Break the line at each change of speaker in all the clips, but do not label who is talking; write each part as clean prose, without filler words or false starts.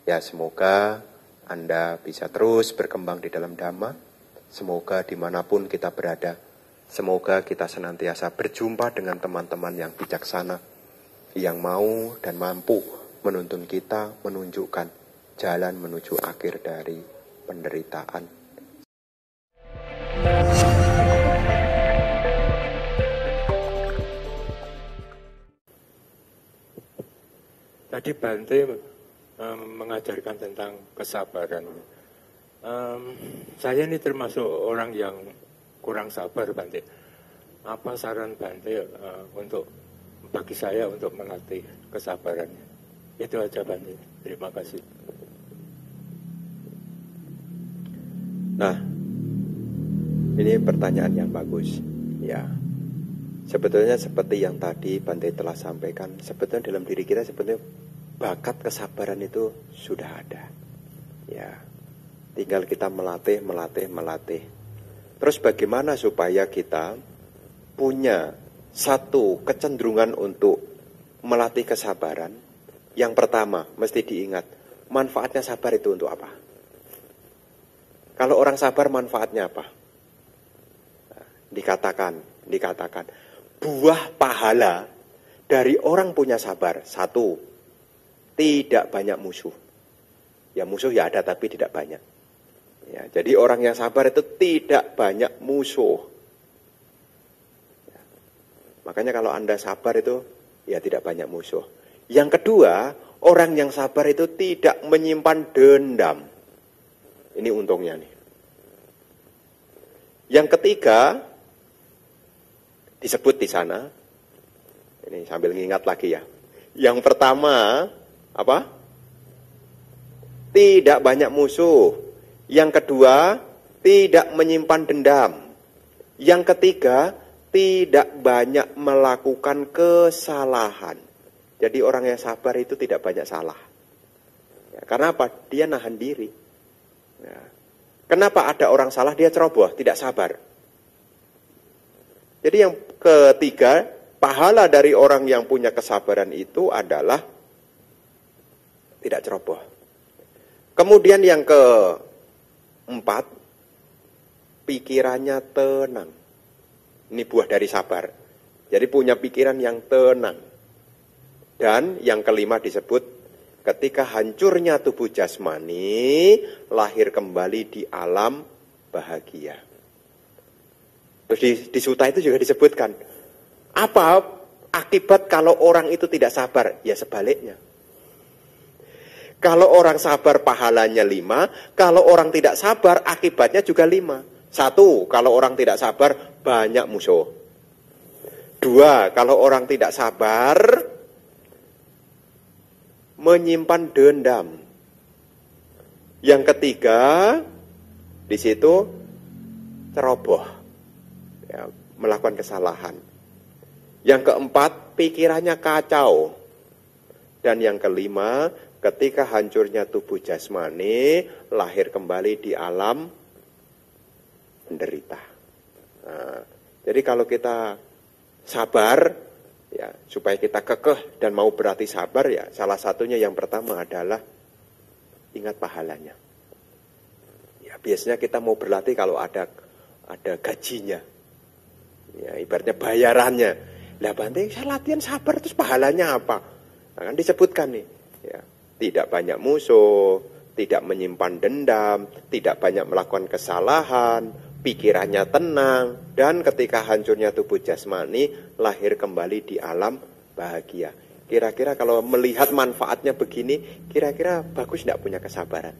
Ya, semoga Anda bisa terus berkembang di dalam Dhamma. Semoga dimanapun kita berada, semoga kita senantiasa berjumpa dengan teman-teman yang bijaksana, yang mau dan mampu menuntun kita, menunjukkan jalan menuju akhir dari penderitaan.
Tadi Bante mengajarkan tentang kesabaran. Saya ini termasuk orang yang kurang sabar, Bante. Apa saran Bante untuk bagi saya untuk melatih kesabarannya? Itu aja, Bante. Terima kasih.
Nah, ini pertanyaan yang bagus. Ya, sebetulnya seperti yang tadi Bante telah sampaikan, sebetulnya dalam diri kita sebetulnya bakat kesabaran itu sudah ada. Ya, tinggal kita melatih. Terus bagaimana supaya kita punya satu kecenderungan untuk melatih kesabaran? Yang pertama, mesti diingat, manfaatnya sabar itu untuk apa? Kalau orang sabar, manfaatnya apa? Nah, dikatakan, buah pahala dari orang punya sabar. Satu, tidak banyak musuh. Ya, musuh ya ada, tapi tidak banyak. Ya, jadi orang yang sabar itu tidak banyak musuh. Ya, makanya kalau Anda sabar itu, ya tidak banyak musuh. Yang kedua, orang yang sabar itu tidak menyimpan dendam. Ini untungnya nih. Yang ketiga, disebut di sana, ini sambil ngingat lagi ya. Yang pertama, apa? Tidak banyak musuh. Yang kedua, tidak menyimpan dendam. Yang ketiga, tidak banyak melakukan kesalahan. Jadi orang yang sabar itu tidak banyak salah. Ya, karena apa? Dia nahan diri. Ya. Kenapa ada orang salah, dia ceroboh, tidak sabar. Jadi yang ketiga, pahala dari orang yang punya kesabaran itu adalah tidak ceroboh. Kemudian yang keempat, pikirannya tenang. Ini buah dari sabar. Jadi punya pikiran yang tenang. Dan yang kelima disebut, ketika hancurnya tubuh jasmani, lahir kembali di alam bahagia. Terus di suta itu juga disebutkan, apa akibat kalau orang itu tidak sabar? Ya sebaliknya. Kalau orang sabar pahalanya 5, kalau orang tidak sabar akibatnya juga 5. 1, kalau orang tidak sabar banyak musuh. 2, kalau orang tidak sabar menyimpan dendam. Yang ketiga, di situ ceroboh, ya, melakukan kesalahan. Yang keempat, pikirannya kacau. Dan yang kelima, ketika hancurnya tubuh jasmani, lahir kembali di alam menderita. Nah, jadi kalau kita sabar, ya, supaya kita kekeh dan mau berarti sabar, ya salah satunya yang pertama adalah ingat pahalanya. Ya, biasanya kita mau berlatih kalau ada gajinya. Ya, ibaratnya bayarannya. Lah Bante, saya latihan sabar terus pahalanya apa? Nah, kan disebutkan nih, ya, tidak banyak musuh, tidak menyimpan dendam, tidak banyak melakukan kesalahan, pikirannya tenang, dan ketika hancurnya tubuh jasmani, lahir kembali di alam bahagia. Kira-kira kalau melihat manfaatnya begini, kira-kira bagus tidak punya kesabaran?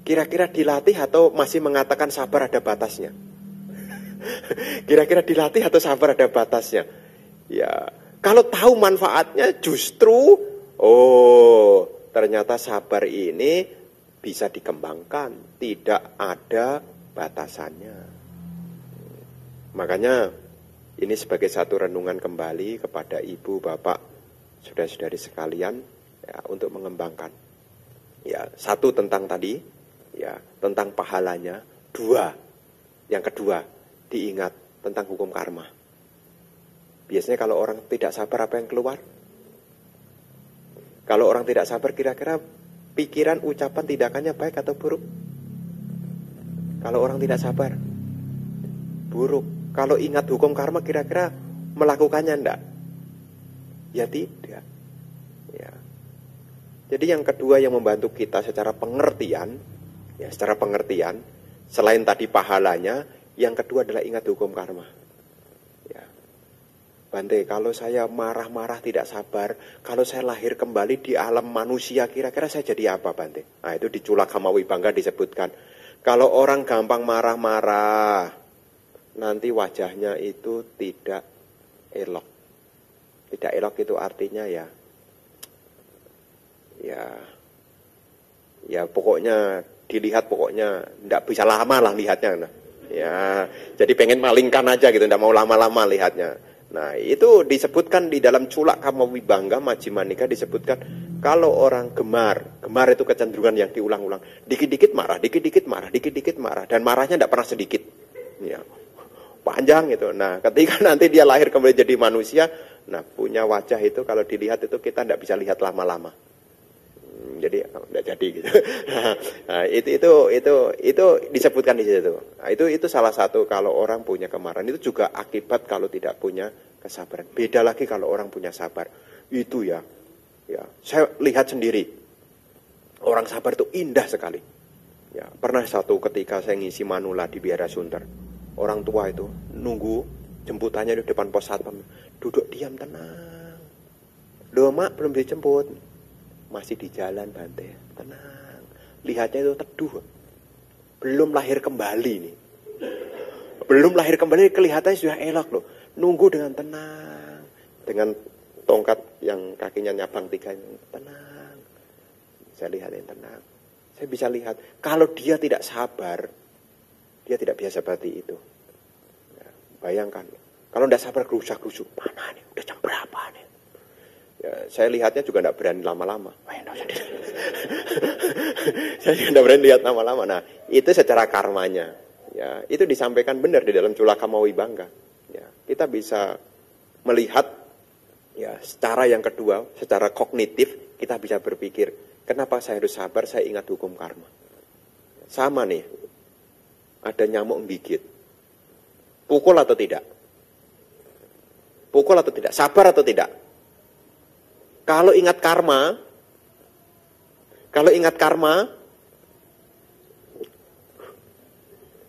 Kira-kira dilatih atau masih mengatakan sabar ada batasnya? Kira-kira dilatih atau sabar ada batasnya? Ya, kalau tahu manfaatnya justru, oh, ternyata sabar ini bisa dikembangkan, tidak ada batasannya. Makanya ini sebagai satu renungan kembali kepada ibu, bapak, saudara-saudari sekalian, ya, untuk mengembangkan. Ya, 1 tentang tadi, ya, tentang pahalanya. 2, yang kedua, diingat tentang hukum karma. Biasanya kalau orang tidak sabar apa yang keluar? Kalau orang tidak sabar kira-kira pikiran, ucapan, tindakannya baik atau buruk? Kalau orang tidak sabar, buruk. Kalau ingat hukum karma, kira-kira melakukannya enggak? Ya tidak. Ya. Jadi yang kedua yang membantu kita secara pengertian, ya secara pengertian, selain tadi pahalanya, yang kedua adalah ingat hukum karma. Ya. Bante, kalau saya marah-marah tidak sabar, kalau saya lahir kembali di alam manusia, kira-kira saya jadi apa, Bante? Nah, itu di Culakama Wibangga disebutkan. Kalau orang gampang marah-marah, nanti wajahnya itu tidak elok. Tidak elok itu artinya ya pokoknya dilihat pokoknya tidak bisa lama lah lihatnya. Nah. Ya, jadi pengen malingkan aja gitu, tidak mau lama-lama lihatnya. Nah, itu disebutkan di dalam Culakama Wibangga Majjhima Nikaya disebutkan kalau orang gemar itu kecenderungan yang diulang-ulang. Dikit-dikit marah, dikit-dikit marah, dikit-dikit marah, dan marahnya tidak pernah sedikit. Ya, panjang gitu. Nah, ketika nanti dia lahir kembali jadi manusia, nah punya wajah itu kalau dilihat itu kita tidak bisa lihat lama-lama. Jadi tidak jadi gitu. Nah, itu disebutkan di situ. Nah, itu salah satu kalau orang punya kemarahan, itu juga akibat kalau tidak punya kesabaran. Beda lagi kalau orang punya sabar. Itu ya saya lihat sendiri. Orang sabar itu indah sekali. Ya, pernah satu ketika saya ngisi manula di Biara Sunter. Orang tua itu nunggu jemputannya di depan pos satpam. Duduk diam tenang. Loh mak belum dijemput. Masih di jalan Bante, tenang. Lihatnya itu teduh. Belum lahir kembali nih. Belum lahir kembali kelihatannya sudah elok loh. Nunggu dengan tenang. Dengan tongkat yang kakinya nyabang 3. Tenang. Saya lihat yang tenang. Saya bisa lihat. Kalau dia tidak sabar, dia tidak biasa seperti itu. Ya, bayangkan. Kalau tidak sabar gerusak-gerusuk. Mana nih? Udah jam berapa nih? Ya, saya lihatnya juga tidak berani lama-lama. Saya juga tidak berani lihat lama-lama. Nah, itu secara karmanya. Ya, itu disampaikan benar di dalam Culakama Wibangga. Ya, kita bisa melihat ya secara yang kedua, secara kognitif kita bisa berpikir, kenapa saya harus sabar? Saya ingat hukum karma. Sama nih, ada nyamuk gigit. Pukul atau tidak? Pukul atau tidak? Sabar atau tidak? Kalau ingat karma,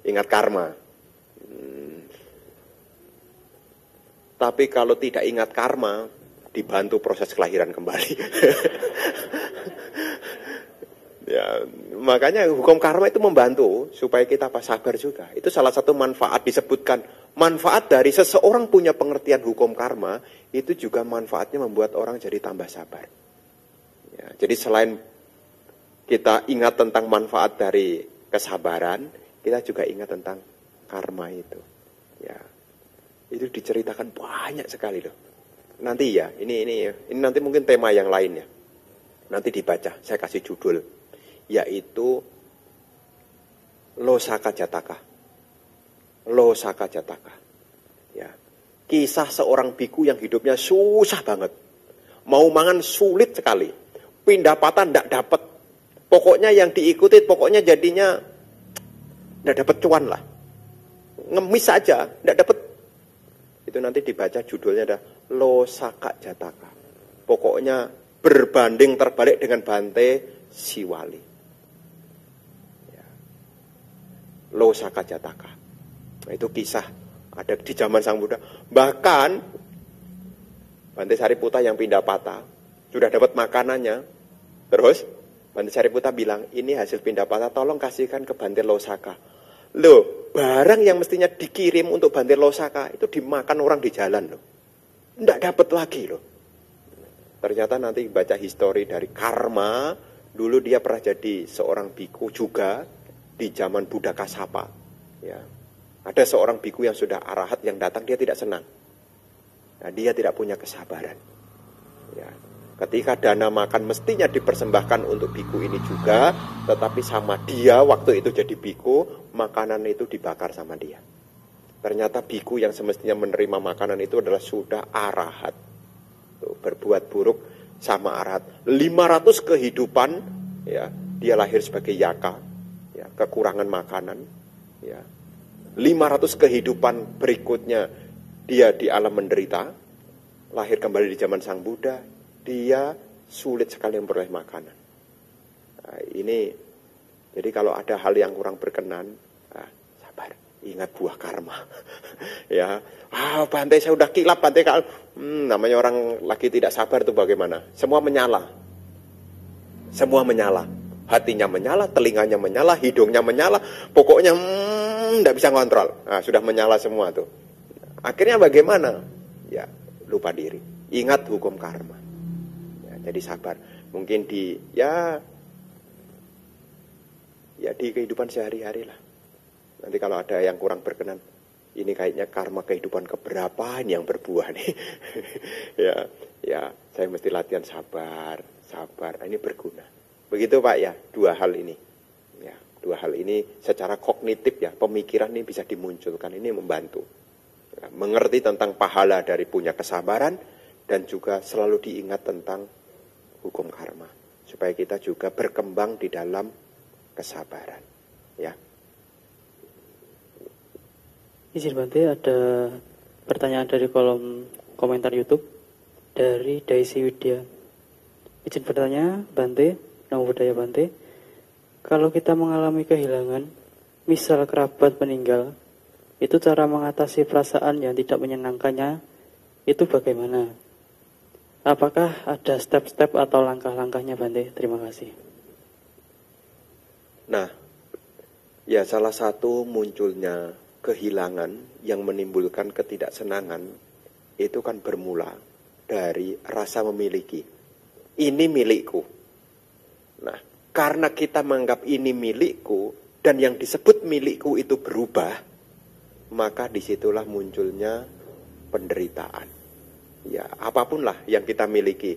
ingat karma. Tapi kalau tidak ingat karma, dibantu proses kelahiran kembali. Ya, makanya hukum karma itu membantu supaya kita sabar juga. Itu salah satu manfaat disebutkan. Manfaat dari seseorang punya pengertian hukum karma, itu juga manfaatnya membuat orang jadi tambah sabar. Ya, jadi selain kita ingat tentang manfaat dari kesabaran, kita juga ingat tentang karma itu. Ya, itu diceritakan banyak sekali loh. Nanti ya, ini nanti mungkin tema yang lain ya. Nanti dibaca, saya kasih judul, yaitu Losaka Jataka. Losaka Jataka. Ya. Kisah seorang biku yang hidupnya susah banget. Mau mangan sulit sekali. Pindah patah ndak dapat. Pokoknya yang diikuti, pokoknya jadinya ndak dapat cuan lah. Ngemis aja, ndak dapat. Itu nanti dibaca judulnya ada Losaka Jataka. Pokoknya berbanding terbalik dengan Bante Siwali. Ya. Losaka Jataka. Nah, itu kisah ada di zaman Sang Buddha. Bahkan Bante Sariputta yang pindah patah sudah dapat makanannya. Terus Bante Sariputta bilang, ini hasil pindah patah, tolong kasihkan ke Bante Losaka. Loh, barang yang mestinya dikirim untuk Bante Losaka itu dimakan orang di jalan loh. Nggak dapat lagi loh. Ternyata nanti baca histori dari karma. Dulu dia pernah jadi seorang biku juga di zaman Buddha Kasapa. Ya. Ada seorang biku yang sudah arahat yang datang, dia tidak senang. Nah, dia tidak punya kesabaran. Ya. Ketika dana makan mestinya dipersembahkan untuk biku ini juga, tetapi sama dia waktu itu jadi biku, makanan itu dibakar sama dia. Ternyata biku yang semestinya menerima makanan itu adalah sudah arahat. Tuh, berbuat buruk sama arahat. 500 kehidupan ya, dia lahir sebagai yaka, ya, kekurangan makanan, ya. 500 kehidupan berikutnya dia di alam menderita, lahir kembali di zaman Sang Buddha, dia sulit sekali memperoleh makanan. Nah, ini, jadi kalau ada hal yang kurang berkenan, sabar, ingat buah karma. Ya, Bante saya udah kilap, Bante kalau namanya orang lagi tidak sabar itu bagaimana? Semua menyala. Semua menyala. Hatinya menyala, telinganya menyala, hidungnya menyala, pokoknya tidak bisa ngontrol. Nah, sudah menyala semua tuh. Akhirnya bagaimana? Ya, lupa diri. Ingat hukum karma. Ya, jadi sabar. Mungkin di di kehidupan sehari-hari lah. Nanti kalau ada yang kurang berkenan, ini kayaknya karma kehidupan keberapa ini yang berbuah nih. ya, saya mesti latihan sabar. Ini berguna. Begitu Pak ya, dua hal ini. Ya, dua hal ini secara kognitif ya, pemikiran ini bisa dimunculkan, ini membantu. Ya, mengerti tentang pahala dari punya kesabaran dan juga selalu diingat tentang hukum karma. Supaya kita juga berkembang di dalam kesabaran. Ya.
Izin Bante, ada pertanyaan dari kolom komentar YouTube dari Daisy Widya. Izin bertanya, Bante, Namo Buddhaya Bante, kalau kita mengalami kehilangan, misal kerabat meninggal, itu cara mengatasi perasaan yang tidak menyenangkannya, itu bagaimana? Apakah ada step-step atau langkah-langkahnya Bante? Terima kasih.
Nah, ya salah satu munculnya kehilangan yang menimbulkan ketidaksenangan, itu kan bermula dari rasa memiliki. Ini milikku. Nah, karena kita menganggap ini milikku dan yang disebut milikku itu berubah, maka disitulah munculnya penderitaan. Ya, apapun lah yang kita miliki.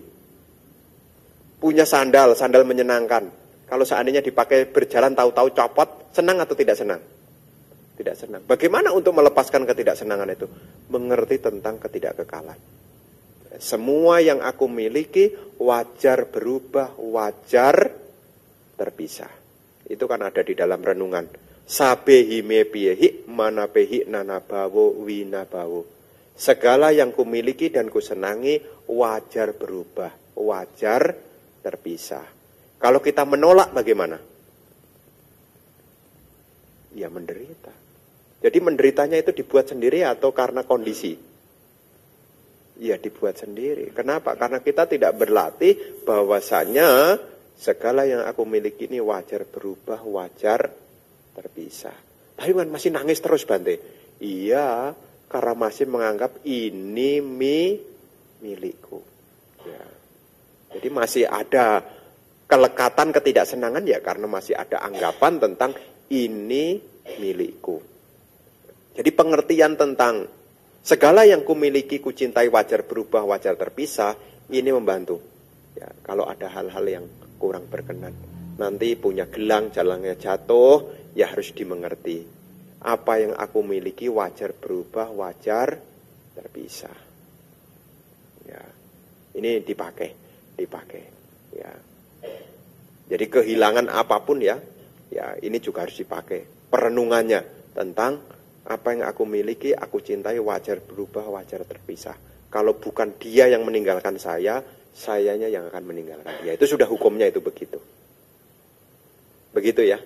Punya sandal menyenangkan. Kalau seandainya dipakai berjalan tahu-tahu copot, senang atau tidak senang? Tidak senang. Bagaimana untuk melepaskan ketidaksenangan itu? Mengerti tentang ketidakkekalan. Semua yang aku miliki wajar berubah, wajar terpisah. Itu kan ada di dalam renungan. Sabehi mepiehi manapehi nanabawo winabawo. Segala yang kumiliki dan kusenangi wajar berubah, wajar terpisah. Kalau kita menolak bagaimana? Ya menderita. Jadi menderitanya itu dibuat sendiri atau karena kondisi? Ya dibuat sendiri. Kenapa? Karena kita tidak berlatih bahwasanya segala yang aku miliki ini wajar berubah, wajar terpisah. Tapi kan masih nangis terus Bante. Iya, karena masih menganggap ini milikku. Ya. Jadi masih ada kelekatan ketidaksenangan ya karena masih ada anggapan tentang ini milikku. Jadi pengertian tentang segala yang kumiliki, kucintai, wajar berubah, wajar terpisah, ini membantu. Ya, kalau ada hal-hal yang kurang berkenan, nanti punya gelang, jalannya jatuh, ya harus dimengerti. Apa yang aku miliki wajar berubah, wajar terpisah. Ya, ini dipakai. Ya, jadi kehilangan apapun ya ini juga harus dipakai. Perenungannya tentang apa yang aku miliki, aku cintai, wajar berubah, wajar terpisah. Kalau bukan dia yang meninggalkan sayanya yang akan meninggalkan dia. Itu sudah hukumnya itu begitu. Begitu ya.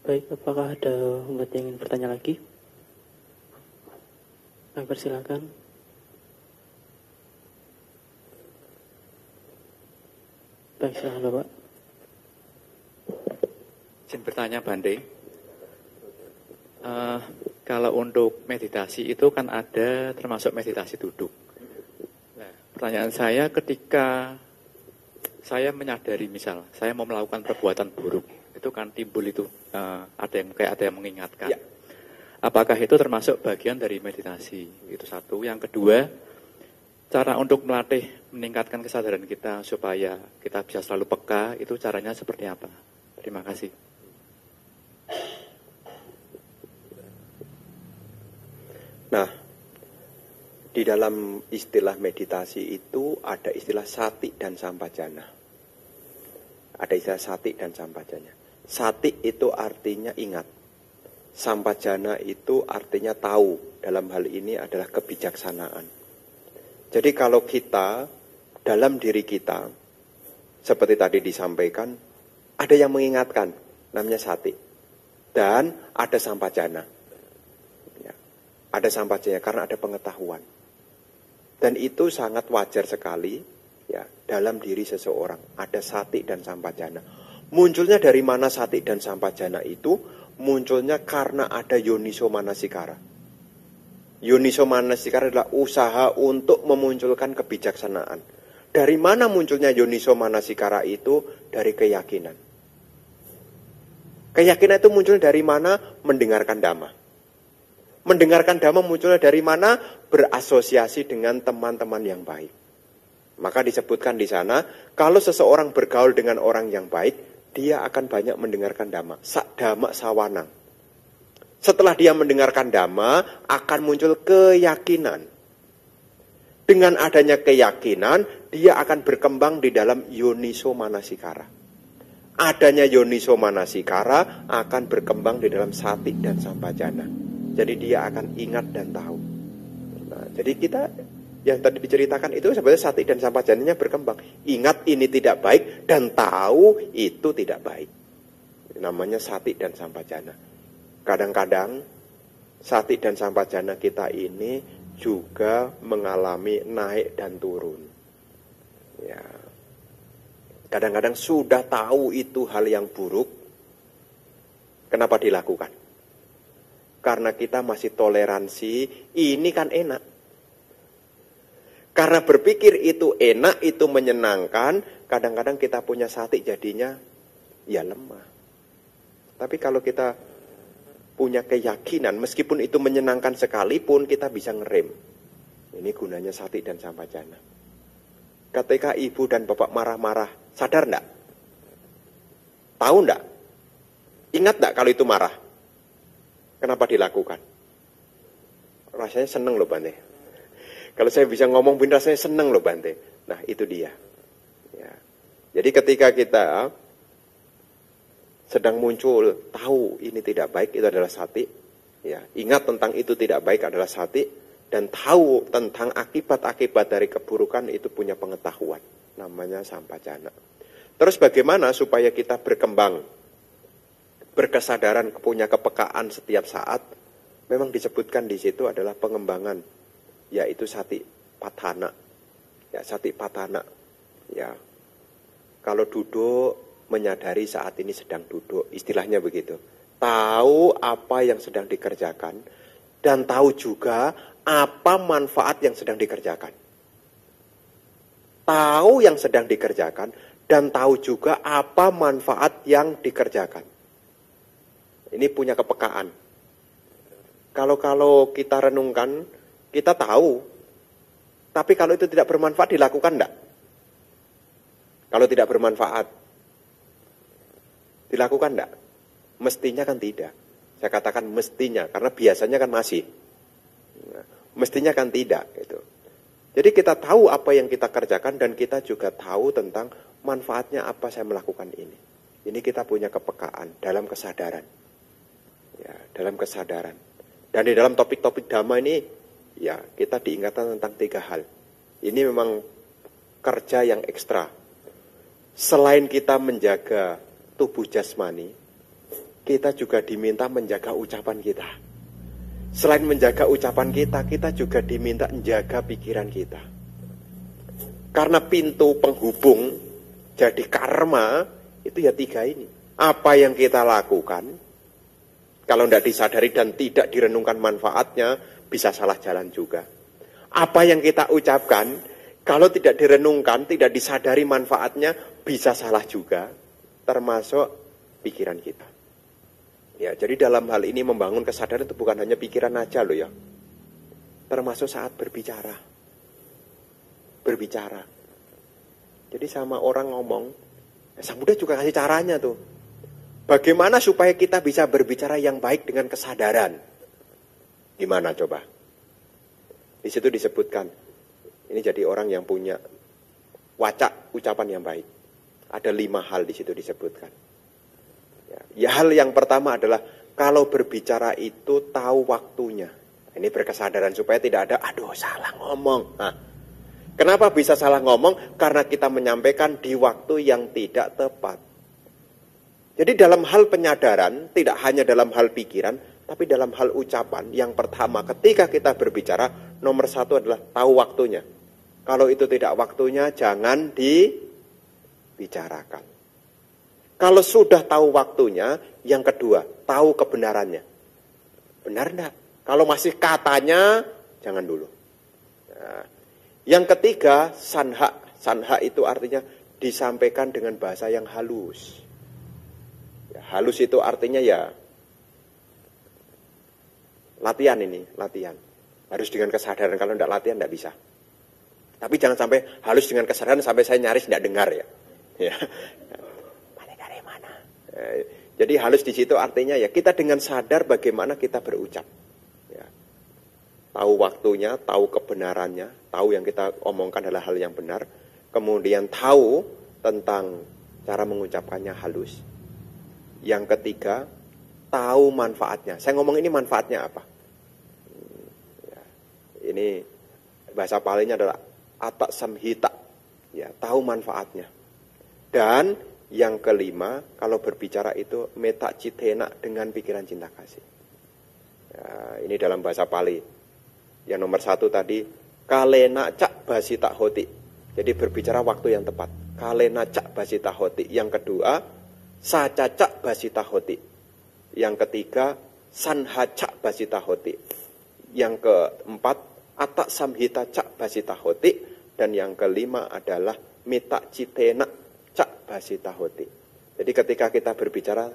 Baik, apakah ada umat yang ingin bertanya lagi? Saya persilakan. Baik, silakan Bapak.
Izin bertanya Bante, kalau untuk meditasi itu kan ada termasuk meditasi duduk. Nah, pertanyaan saya ketika saya menyadari misal saya mau melakukan perbuatan buruk, itu kan timbul itu ada yang mengingatkan. Ya. Apakah itu termasuk bagian dari meditasi? Itu satu. Yang kedua, cara untuk melatih meningkatkan kesadaran kita supaya kita bisa selalu peka, itu caranya seperti apa? Terima kasih.
Nah, Di dalam istilah meditasi itu ada istilah sati dan sampajana. Ada istilah sati dan sampajana. Sati itu artinya ingat. Sampajana itu artinya tahu. Dalam hal ini adalah kebijaksanaan. Jadi kalau kita, dalam diri kita, seperti tadi disampaikan, ada yang mengingatkan, namanya sati. Dan ada sampajana. Ya, ada sampajana karena ada pengetahuan. Dan itu sangat wajar sekali ya dalam diri seseorang. Ada sati dan sampajana. Munculnya dari mana sati dan sampajana itu? Munculnya karena ada yoniso manasikara. Yoniso manasikara adalah usaha untuk memunculkan kebijaksanaan. Dari mana munculnya yoniso manasikara itu? Dari keyakinan. Keyakinan itu muncul dari mana? Mendengarkan dhamma. Mendengarkan dhamma munculnya dari mana? Berasosiasi dengan teman-teman yang baik. Maka disebutkan di sana, kalau seseorang bergaul dengan orang yang baik, dia akan banyak mendengarkan dhamma. Dhamma sawanang. Setelah dia mendengarkan dhamma, akan muncul keyakinan. Dengan adanya keyakinan, dia akan berkembang di dalam yoniso manasikara. Adanya yoniso manasikara akan berkembang di dalam sati dan sampajana. Jadi dia akan ingat dan tahu. Nah, jadi kita yang tadi diceritakan itu sebenarnya sati dan sampajananya berkembang. Ingat ini tidak baik dan tahu itu tidak baik. Namanya sati dan sampajana. Kadang-kadang sati dan sampajana kita ini juga mengalami naik dan turun. Ya. Kadang-kadang sudah tahu itu hal yang buruk, kenapa dilakukan? Karena kita masih toleransi, ini kan enak. Karena berpikir itu enak, itu menyenangkan, kadang-kadang kita punya sati jadinya ya lemah. Tapi kalau kita punya keyakinan, meskipun itu menyenangkan sekalipun, kita bisa ngerem. Ini gunanya sati dan sampajana. Ketika ibu dan bapak marah-marah, sadar enggak? Tahu enggak? Ingat enggak kalau itu marah? Kenapa dilakukan? Rasanya seneng loh Bante. Kalau saya bisa ngomong bener rasanya seneng loh Bante. Nah itu dia. Ya. Jadi ketika kita sedang muncul, tahu ini tidak baik, itu adalah sati. Ya. Ingat tentang itu tidak baik adalah sati. Dan tahu tentang akibat-akibat dari keburukan itu punya pengetahuan. Namanya sampajana. Terus bagaimana supaya kita berkembang? Berkesadaran, punya kepekaan setiap saat, memang disebutkan di situ adalah pengembangan, yaitu sati patana. Ya, sati patana. Ya. Kalau duduk, menyadari saat ini sedang duduk, istilahnya begitu. Tahu apa yang sedang dikerjakan, dan tahu juga apa manfaat yang sedang dikerjakan. Tahu yang sedang dikerjakan, dan tahu juga apa manfaat yang dikerjakan. Ini punya kepekaan. Kalau kita renungkan, kita tahu. Tapi kalau itu tidak bermanfaat, dilakukan enggak? Kalau tidak bermanfaat, dilakukan enggak? Mestinya kan tidak. Saya katakan mestinya, karena biasanya kan masih. Nah, mestinya kan tidak. Gitu. Jadi kita tahu apa yang kita kerjakan, dan kita juga tahu tentang manfaatnya apa saya melakukan ini. Ini kita punya kepekaan dalam kesadaran. Ya, dalam kesadaran. Dan di dalam topik-topik dhamma ini, ya kita diingatkan tentang 3 hal. Ini memang kerja yang ekstra. Selain kita menjaga tubuh jasmani, kita juga diminta menjaga ucapan kita. Selain menjaga ucapan kita, kita juga diminta menjaga pikiran kita. Karena pintu penghubung, jadi karma, itu ya 3 ini. Apa yang kita lakukan, kalau tidak disadari dan tidak direnungkan manfaatnya, bisa salah jalan juga. Apa yang kita ucapkan, kalau tidak direnungkan, tidak disadari manfaatnya, bisa salah juga. Termasuk pikiran kita. Ya, jadi dalam hal ini membangun kesadaran itu bukan hanya pikiran aja loh ya. Termasuk saat berbicara. Berbicara. Jadi sama orang ngomong, Sang Buddha juga kasih caranya tuh. Bagaimana supaya kita bisa berbicara yang baik dengan kesadaran? Gimana coba? Di situ disebutkan, ini jadi orang yang punya wacak ucapan yang baik. Ada 5 hal di situ disebutkan. Ya, hal yang pertama adalah kalau berbicara itu tahu waktunya. Ini berkesadaran supaya tidak ada, aduh salah ngomong. Nah, kenapa bisa salah ngomong? Karena kita menyampaikan di waktu yang tidak tepat. Jadi dalam hal penyadaran, tidak hanya dalam hal pikiran, tapi dalam hal ucapan, yang pertama ketika kita berbicara, nomor 1 adalah tahu waktunya. Kalau itu tidak waktunya, jangan dibicarakan. Kalau sudah tahu waktunya, yang kedua, tahu kebenarannya. Benar enggak? Kalau masih katanya, jangan dulu. Nah, yang ketiga, sanha. Sanha itu artinya disampaikan dengan bahasa yang halus. Ya, halus itu artinya ya latihan ini, latihan. Harus dengan kesadaran, kalau tidak latihan tidak bisa. Tapi jangan sampai halus dengan kesadaran sampai saya nyaris tidak dengar ya. Ya. Dari mana? Jadi halus di situ artinya ya kita dengan sadar bagaimana kita berucap. Ya. Tahu waktunya, tahu kebenarannya, tahu yang kita omongkan adalah hal yang benar. Kemudian tahu tentang cara mengucapkannya halus. Yang ketiga, tahu manfaatnya. Saya ngomong ini manfaatnya apa? Ya. Ini bahasa palingnya adalah atak samhita. Ya, tahu manfaatnya. Dan yang kelima, kalau berbicara itu meta citena dengan pikiran cinta kasih. Ya, ini dalam bahasa Pali. Yang nomor 1 tadi, kalena cak basita hoti. Jadi berbicara waktu yang tepat. Kalena cak basita hoti. Yang kedua, saca cak basita hoti. Yang ketiga, sanha cak basita hoti. Yang keempat, atak samhita cak basita hoti. Dan yang kelima adalah meta citena cak basita hoti. Jadi ketika kita berbicara,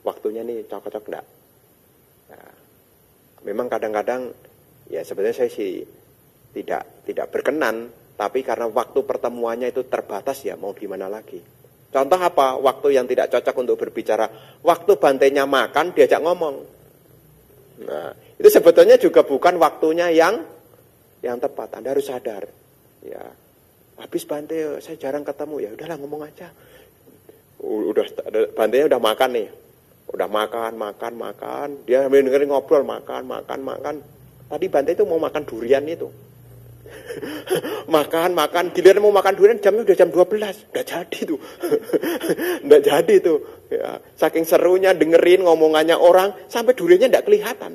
waktunya nih cocok enggak? Nah, memang kadang-kadang ya sebenarnya saya sih tidak berkenan, tapi karena waktu pertemuannya itu terbatas ya mau gimana lagi. Contoh apa? Waktu yang tidak cocok untuk berbicara. Waktu bantainya makan diajak ngomong. Nah, itu sebetulnya juga bukan waktunya yang tepat. Anda harus sadar. Ya. Habis Bante, saya jarang ketemu. Ya udahlah ngomong aja. Udah Bantenya udah makan nih. Udah makan. Dia sambil dengerin ngobrol, makan. Tadi Bante itu mau makan durian itu. makan. Giliran mau makan durian jamnya udah jam 12. Udah jadi tuh. Udah jadi tuh. Ya. Saking serunya dengerin ngomongannya orang, sampai duriannya enggak kelihatan.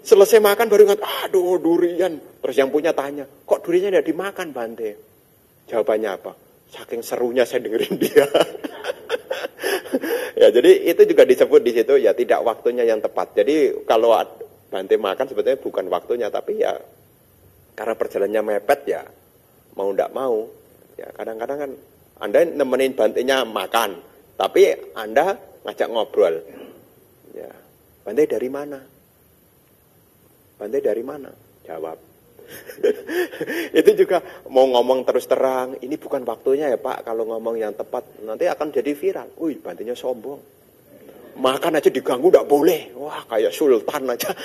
Selesai makan baru ingat, aduh durian. Terus yang punya tanya, kok duriannya enggak dimakan Bante? Jawabannya apa? Saking serunya saya dengerin dia. Ya, jadi itu juga disebut di situ ya tidak waktunya yang tepat. Jadi kalau Bante makan sebetulnya bukan waktunya, tapi ya karena perjalanannya mepet ya mau ndak mau. Ya kadang-kadang kan Anda nemenin Bantenya makan, tapi Anda ngajak ngobrol. Ya, Bante dari mana? Bante dari mana? Jawab. Itu juga mau ngomong terus terang, ini bukan waktunya ya Pak, kalau ngomong yang tepat nanti akan jadi viral. Wih, Bantenya sombong. Makan aja diganggu enggak boleh. Wah, kayak sultan aja.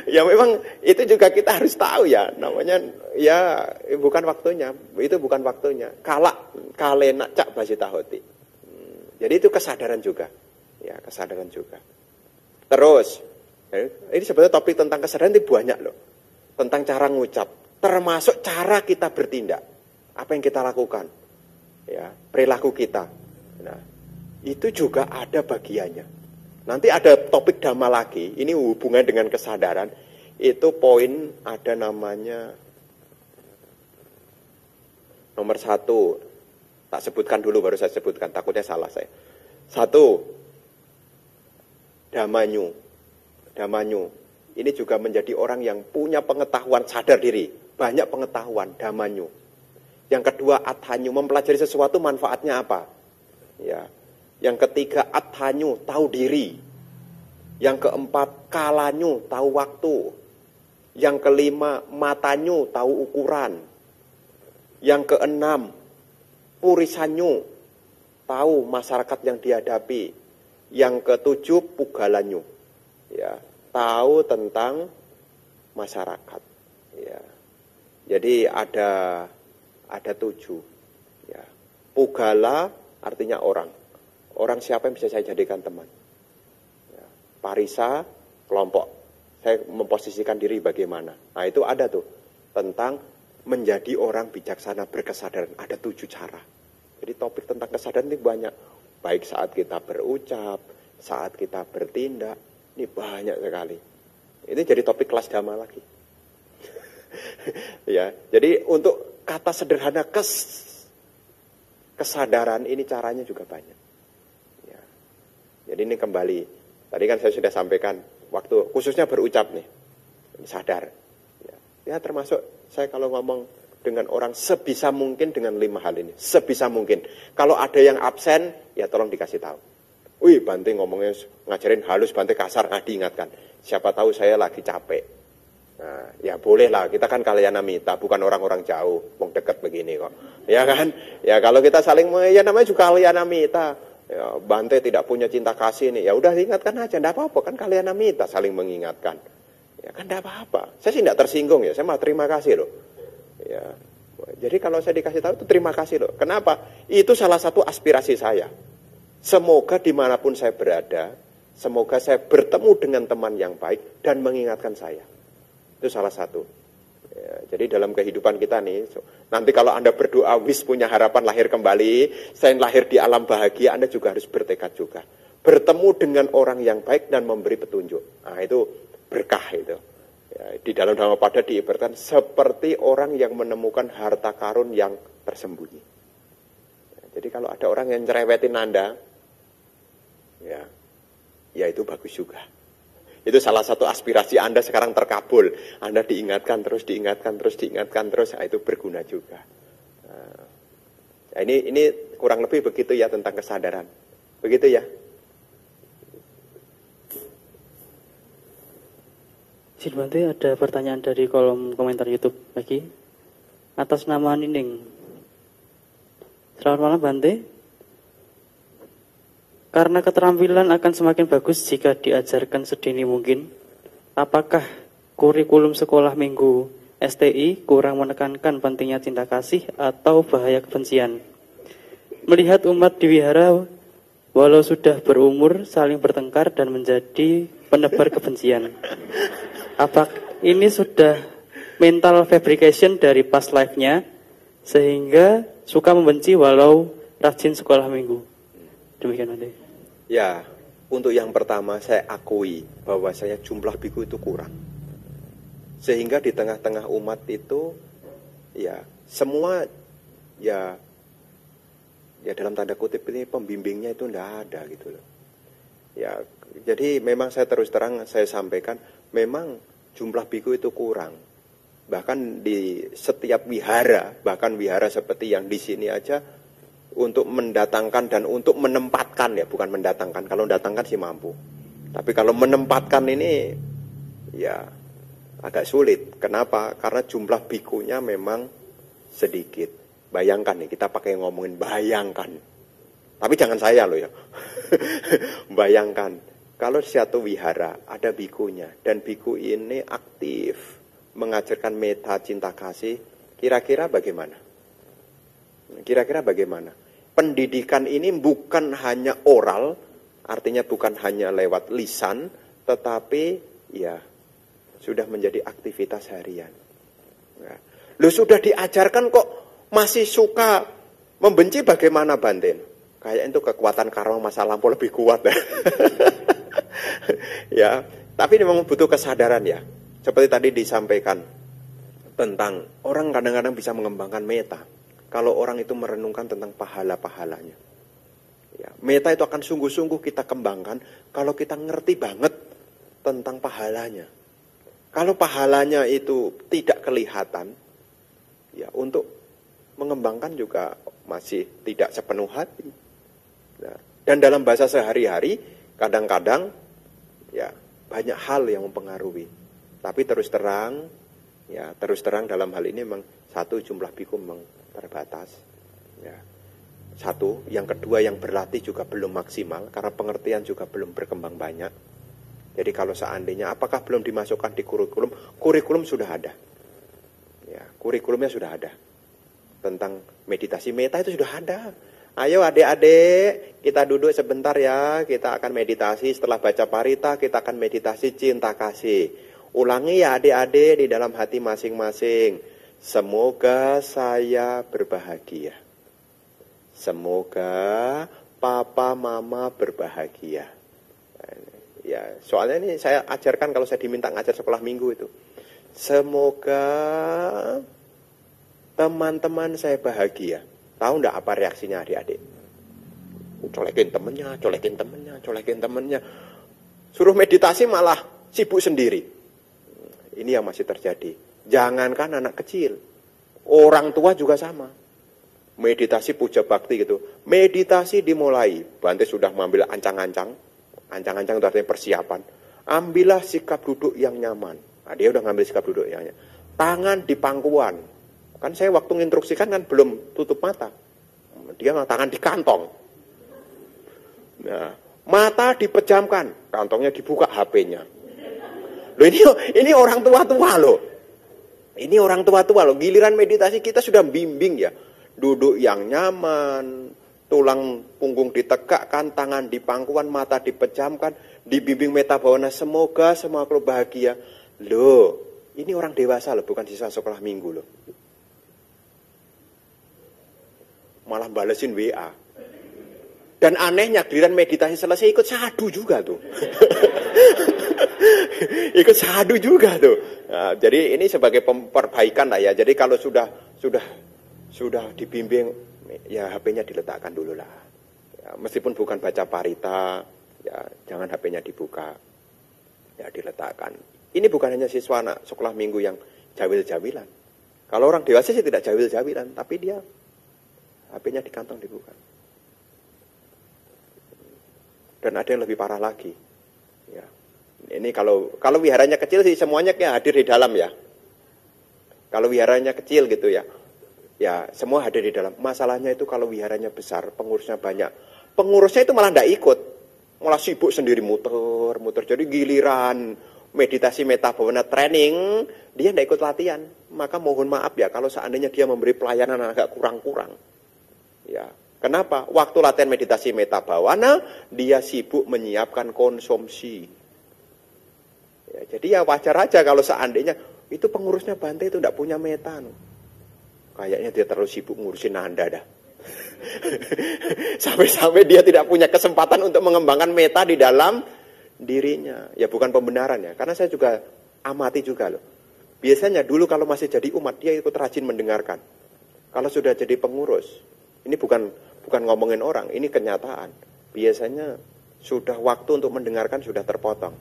Ya memang itu juga kita harus tahu ya, namanya ya bukan waktunya. Itu bukan waktunya. Kalena cak basita hoti. Jadi itu kesadaran juga. Ya, kesadaran juga. Terus ini sebetulnya topik tentang kesadaran itu banyak loh. Tentang cara ngucap, termasuk cara kita bertindak. Apa yang kita lakukan? Ya, perilaku kita. Nah, itu juga ada bagiannya. Nanti ada topik dhamma lagi, ini hubungan dengan kesadaran. Itu poin ada namanya nomor 1. Tak sebutkan dulu baru saya sebutkan, takutnya salah saya. 1. Dhamanyu. Ini juga menjadi orang yang punya pengetahuan sadar diri. Banyak pengetahuan, dhamanyu. Yang kedua, athanyu. Mempelajari sesuatu manfaatnya apa? Ya. Yang ketiga, athanyu. Tahu diri. Yang keempat, kalanyu. Tahu waktu. Yang kelima, matanyu. Tahu ukuran. Yang keenam, purisanyu. Tahu masyarakat yang dihadapi. Yang ketujuh, pugalanyu. Ya. Tahu tentang masyarakat. Ya. Jadi ada 7. Ya. Pugala artinya orang. Orang siapa yang bisa saya jadikan teman? Ya. Parisa, kelompok. Saya memposisikan diri bagaimana. Nah itu ada tuh. Tentang menjadi orang bijaksana berkesadaran. Ada 7 cara. Jadi topik tentang kesadaran ini banyak. Baik saat kita berucap, saat kita bertindak. Ini banyak sekali. Ini jadi topik kelas dhamma lagi. Ya, jadi untuk kata sederhana kesadaran ini caranya juga banyak. Ya. Jadi ini kembali, tadi kan saya sudah sampaikan waktu khususnya berucap nih, sadar. Ya termasuk saya kalau ngomong dengan orang sebisa mungkin dengan 5 hal ini, sebisa mungkin. Kalau ada yang absen, ya tolong dikasih tahu. Wih, Bante ngomongnya ngajarin halus, Bante kasar, diingatkan. Siapa tahu saya lagi capek. Nah, ya boleh lah, kita kan kalyana mita, bukan orang-orang jauh, wong dekat begini kok. Ya kan? Ya kalau kita saling, ya namanya juga kalyana mita. Ya, Bante tidak punya cinta kasih nih, ya udah ingatkan aja, enggak apa-apa, kan kalyana mita saling mengingatkan. Ya kan enggak apa-apa. Saya sih enggak tersinggung ya, saya mah terima kasih loh. Ya. Jadi kalau saya dikasih tahu itu terima kasih loh. Kenapa? Itu salah satu aspirasi saya. Semoga dimanapun saya berada, semoga saya bertemu dengan teman yang baik dan mengingatkan saya. Itu salah satu. Ya, jadi dalam kehidupan kita nih, nanti kalau Anda berdoa, wis punya harapan lahir kembali, selain lahir di alam bahagia, Anda juga harus bertekad juga. Bertemu dengan orang yang baik dan memberi petunjuk. Nah itu berkah itu. Ya, di dalam Dhammapada diibaratkan seperti orang yang menemukan harta karun yang tersembunyi. Ya, jadi kalau ada orang yang cerewetin Anda, ya itu bagus juga. Itu salah satu aspirasi Anda sekarang terkabul. Anda diingatkan terus, nah, itu berguna juga. Nah, ini kurang lebih begitu ya tentang kesadaran. Begitu ya.
Izin Bante, ada pertanyaan dari kolom komentar YouTube lagi. Atas nama Nining. Selamat malam Bante. Karena keterampilan akan semakin bagus jika diajarkan sedini mungkin. Apakah kurikulum sekolah minggu STI kurang menekankan pentingnya cinta kasih atau bahaya kebencian? Melihat umat di wihara walau sudah berumur saling bertengkar dan menjadi penebar kebencian. Apa ini sudah mental fabrication dari past life-nya sehingga suka membenci walau rajin sekolah minggu? Demikian nanti.
Ya, untuk yang pertama saya akui bahwa saya jumlah biku itu kurang. Sehingga di tengah-tengah umat itu ya semua ya dalam tanda kutip ini pembimbingnya itu enggak ada gitu loh. Ya, jadi memang saya terus terang saya sampaikan memang jumlah biku itu kurang. Bahkan di setiap wihara, bahkan wihara seperti yang di sini aja untuk mendatangkan dan untuk menempatkan ya, bukan mendatangkan. Kalau mendatangkan sih mampu. Tapi kalau menempatkan ini ya agak sulit. Kenapa? Karena jumlah bikunya memang sedikit. Bayangkan nih, kita pakai ngomongin bayangkan. Tapi jangan saya loh ya. Bayangkan, kalau satu wihara ada bikunya dan biku ini aktif mengajarkan metta cinta kasih, kira-kira bagaimana? Kira-kira bagaimana? Pendidikan ini bukan hanya oral, artinya bukan hanya lewat lisan, tetapi ya sudah menjadi aktivitas harian. Nah, lu sudah diajarkan kok masih suka membenci, bagaimana Bante? Kayak itu kekuatan karma masa lampau lebih kuat ya. Ya, tapi memang butuh kesadaran ya. Seperti tadi disampaikan tentang orang kadang-kadang bisa mengembangkan metta. Kalau orang itu merenungkan tentang pahala-pahalanya. Ya, metta itu akan sungguh-sungguh kita kembangkan kalau kita ngerti banget tentang pahalanya. Kalau pahalanya itu tidak kelihatan, ya untuk mengembangkan juga masih tidak sepenuh hati. Nah, dan dalam bahasa sehari-hari, kadang-kadang ya banyak hal yang mempengaruhi. Tapi terus terang dalam hal ini memang satu, jumlah biku memang terbatas. Ya. Satu, yang kedua yang berlatih juga belum maksimal karena pengertian juga belum berkembang banyak. Jadi kalau seandainya apakah belum dimasukkan di kurikulum? Kurikulum sudah ada. kurikulumnya sudah ada. Tentang meditasi meta itu sudah ada. Ayo adik-adik, kita duduk sebentar ya, kita akan meditasi. Setelah baca parita, kita akan meditasi cinta kasih. Ulangi ya adik-adik di dalam hati masing-masing. Semoga saya berbahagia. Semoga papa mama berbahagia. Ya, soalnya ini saya ajarkan kalau saya diminta ngajar sekolah minggu itu. Semoga teman-teman saya bahagia. Tahu enggak apa reaksinya adik-adik? Colekin temennya. Suruh meditasi malah sibuk sendiri. Ini yang masih terjadi. Jangankan anak kecil, orang tua juga sama. Meditasi puja bakti gitu. Meditasi dimulai. Bante sudah mengambil ancang-ancang. Ancang-ancang itu artinya persiapan. Ambillah sikap duduk yang nyaman. Nah, dia udah ngambil sikap duduk yang nyaman. Tangan di pangkuan. Kan saya waktu menginstruksikan kan belum tutup mata. Dia tangan di kantong. Nah, mata dipejamkan. Kantongnya dibuka HP-nya. Loh ini orang tua-tua loh. Ini orang tua-tua loh. Giliran meditasi kita sudah bimbing ya. Duduk yang nyaman. Tulang punggung ditegakkan. Tangan di pangkuan. Mata dipejamkan. Dibimbing meta bhavana. Semoga semua makhluk bahagia. Loh. Ini orang dewasa loh. Bukan siswa sekolah minggu loh. Malah balesin WA. Dan anehnya giliran meditasi selesai ikut sadu juga tuh. Ikut sadu juga tuh. Nah, jadi ini sebagai perbaikan lah ya. Jadi kalau sudah dibimbing, ya HP-nya diletakkan dulu lah. Ya, meskipun bukan baca parita, ya jangan HP-nya dibuka. Ya diletakkan. Ini bukan hanya siswa anak sekolah minggu yang jawil-jawilan. Kalau orang dewasa sih tidak jawil-jawilan, tapi dia HP-nya di kantong dibuka. Dan ada yang lebih parah lagi. Ya. Ini kalau wiharanya kecil sih semuanya hadir di dalam ya. Kalau wiharanya kecil gitu ya. Ya, semua hadir di dalam. Masalahnya itu kalau wiharanya besar, pengurusnya banyak. Pengurusnya itu malah tidak ikut. Malah sibuk sendiri muter. Jadi giliran meditasi meta bhavana training, dia tidak ikut latihan. Maka mohon maaf ya kalau seandainya dia memberi pelayanan agak kurang-kurang. Ya, kenapa? Waktu latihan meditasi meta bhavana, dia sibuk menyiapkan konsumsi. Ya, jadi ya wajar aja kalau seandainya itu pengurusnya Bante itu tidak punya meta. Kayaknya dia terlalu sibuk ngurusin Nanda dah. Sampai-sampai dia tidak punya kesempatan untuk mengembangkan meta di dalam dirinya. Ya bukan pembenaran ya, karena saya juga amati juga loh. Biasanya dulu kalau masih jadi umat dia ikut rajin mendengarkan. Kalau sudah jadi pengurus, ini bukan ngomongin orang, ini kenyataan. Biasanya sudah waktu untuk mendengarkan sudah terpotong.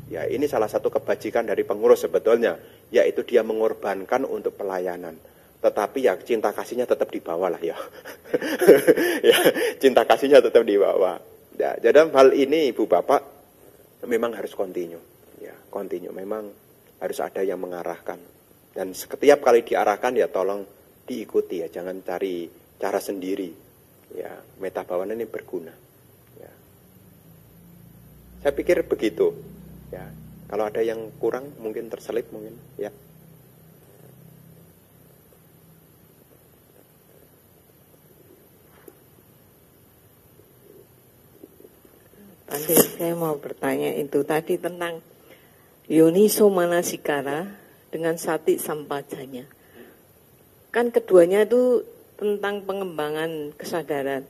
Ya ini salah satu kebajikan dari pengurus sebetulnya, yaitu dia mengorbankan untuk pelayanan. Tetapi ya cinta kasihnya tetap di bawah lah ya. Ya cinta kasihnya tetap di bawah. Ya, jadi hal ini Ibu Bapak memang harus continue. Ya, continue. Memang harus ada yang mengarahkan. Dan setiap kali diarahkan ya tolong diikuti ya, jangan cari cara sendiri. Ya, meta bhavana ini berguna. Ya. Saya pikir begitu. Ya, kalau ada yang kurang mungkin terselip mungkin ya.
Bante, saya mau bertanya itu tadi tentang Yoniso Manasikara dengan Sati Sampajanya. Kan keduanya itu tentang pengembangan kesadaran.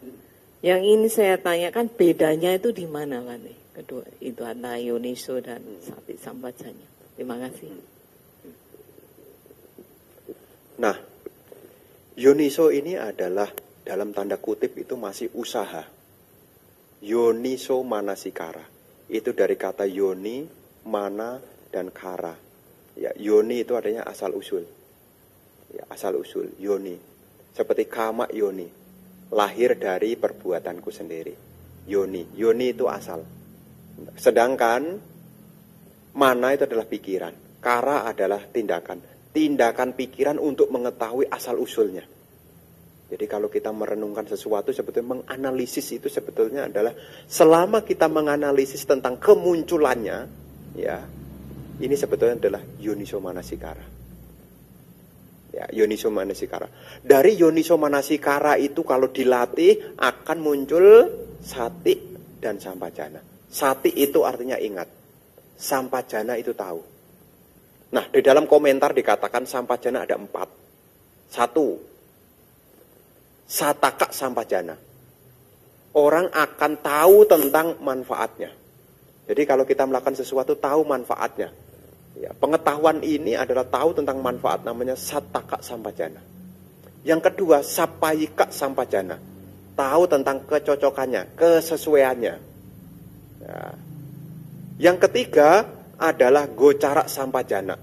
Yang ini saya tanyakan bedanya itu di mana, Bante? Kedua itu antara Yoniso dan Sati Sampajanya. Terima kasih.
Nah, Yoniso ini adalah dalam tanda kutip itu masih usaha. Yoniso Manasikara. Itu dari kata yoni, mana, dan kara. Ya, yoni itu artinya asal usul. Ya, asal usul, yoni. Seperti kama yoni. Lahir dari perbuatanku sendiri. Yoni. Yoni itu asal. Sedangkan mana itu adalah pikiran. Kara adalah tindakan. Tindakan pikiran untuk mengetahui asal usulnya. Jadi kalau kita merenungkan sesuatu sebetulnya menganalisis itu sebetulnya adalah selama kita menganalisis tentang kemunculannya, ya, ini sebetulnya adalah Yoniso Manasikara. Ya, yoniso manasikara. Dari yoniso manasikara itu kalau dilatih akan muncul sati dan sampajana. Sati itu artinya ingat. Sampajana itu tahu. Nah, di dalam komentar dikatakan sampajana ada 4. 1. Sataka sampajana. Orang akan tahu tentang manfaatnya. Jadi kalau kita melakukan sesuatu tahu manfaatnya. Ya, pengetahuan ini adalah tahu tentang manfaat, namanya sataka sampajana. Yang kedua, sapayika sampajana. Tahu tentang kecocokannya, kesesuaiannya. Ya. Yang ketiga adalah gocara sampajana.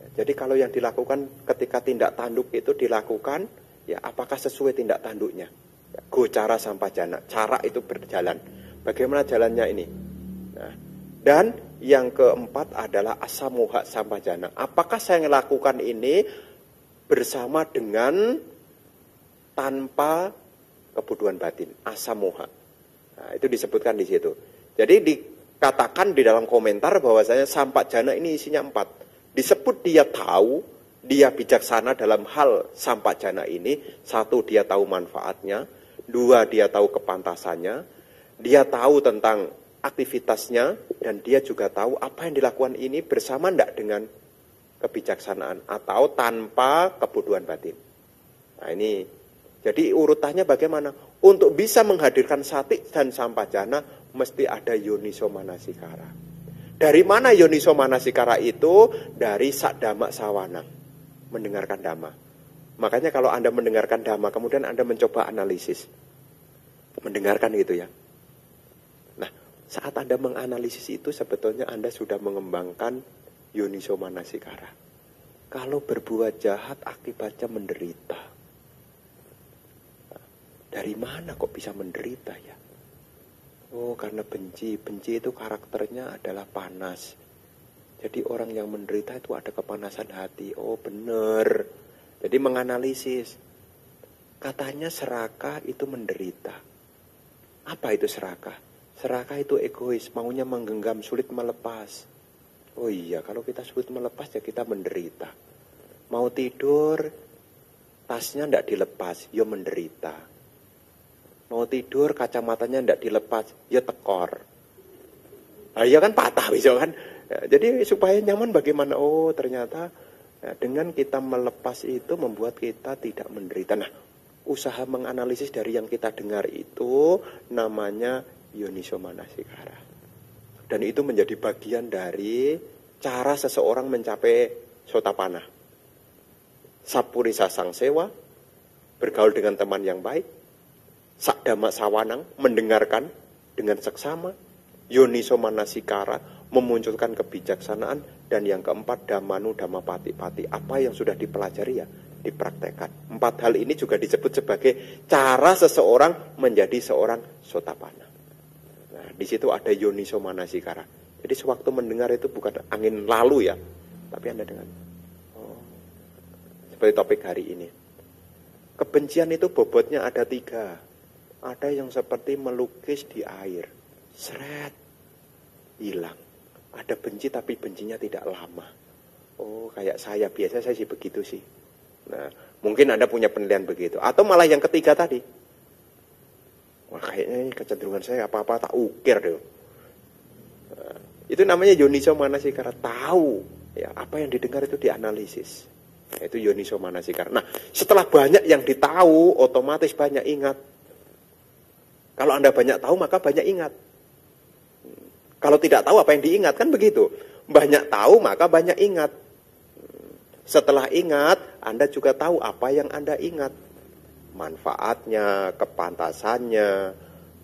Ya, jadi kalau yang dilakukan ketika tindak tanduk itu dilakukan, ya apakah sesuai tindak tanduknya? Ya, gocara sampajana, cara itu berjalan. Bagaimana jalannya ini? Nah, dan yang keempat adalah asamoha sampajana. Apakah saya melakukan ini bersama dengan tanpa kebutuhan batin? Asamoha. Nah, itu disebutkan di situ. Jadi dikatakan di dalam komentar bahwasanya sampajana ini isinya 4. Disebut dia tahu, dia bijaksana dalam hal sampajana ini. 1, dia tahu manfaatnya. 2, dia tahu kepantasannya. Dia tahu tentang aktivitasnya, dan dia juga tahu apa yang dilakukan ini bersama tidak dengan kebijaksanaan atau tanpa kebutuhan batin. Nah ini, jadi urutannya bagaimana? Untuk bisa menghadirkan sati dan sampajana, mesti ada yoniso manasikara. Dari mana yoniso manasikara itu? Dari sakdama sawanang, mendengarkan dhamma. Makanya kalau Anda mendengarkan dhamma, kemudian Anda mencoba analisis, mendengarkan gitu ya. Saat Anda menganalisis itu sebetulnya Anda sudah mengembangkan yoniso manasikara. Kalau berbuat jahat akibatnya menderita. Dari mana kok bisa menderita ya? Oh, karena benci. Benci itu karakternya adalah panas. Jadi orang yang menderita itu ada kepanasan hati. Oh, benar. Jadi menganalisis. Katanya serakah itu menderita. Apa itu serakah? Serakah itu egois, maunya menggenggam, sulit melepas. Oh iya, kalau kita sulit melepas ya kita menderita. Mau tidur, tasnya tidak dilepas, ya menderita. Mau tidur, kacamatanya tidak dilepas, ya tekor. Ah, ya kan patah bisa kan. Ya, jadi supaya nyaman bagaimana? Oh ternyata ya, dengan kita melepas itu membuat kita tidak menderita. Nah, usaha menganalisis dari yang kita dengar itu namanya yoniso manasikara. Dan itu menjadi bagian dari cara seseorang mencapai sotapanna. Sapurisa sangsewa, bergaul dengan teman yang baik. Sakdama sawanang, mendengarkan dengan seksama. Yoniso manasikara, memunculkan kebijaksanaan. Dan yang keempat, dhammanu dhammapati-pati. Apa yang sudah dipelajari ya, dipraktekkan. 4 hal ini juga disebut sebagai cara seseorang menjadi seorang sotapanna. Di situ ada yoniso manasikara. Jadi sewaktu mendengar itu bukan angin lalu ya, tapi Anda dengar. Oh, seperti topik hari ini. Kebencian itu bobotnya ada 3. Ada yang seperti melukis di air, seret, hilang. Ada benci tapi bencinya tidak lama. Oh, kayak saya, biasa saya sih begitu sih. Nah, mungkin Anda punya penilaian begitu. Atau malah yang ketiga tadi. Wah kayaknya ini kecenderungan saya apa-apa tak ukir deh. Nah, itu namanya yoniso manasikara. Tahu ya, apa yang didengar itu dianalisis. Itu yoniso manasikara. Nah setelah banyak yang ditahu, otomatis banyak ingat. Kalau Anda banyak tahu maka banyak ingat. Kalau tidak tahu apa yang diingat, kan begitu. Banyak tahu maka banyak ingat. Setelah ingat, Anda juga tahu apa yang Anda ingat. Manfaatnya, kepantasannya,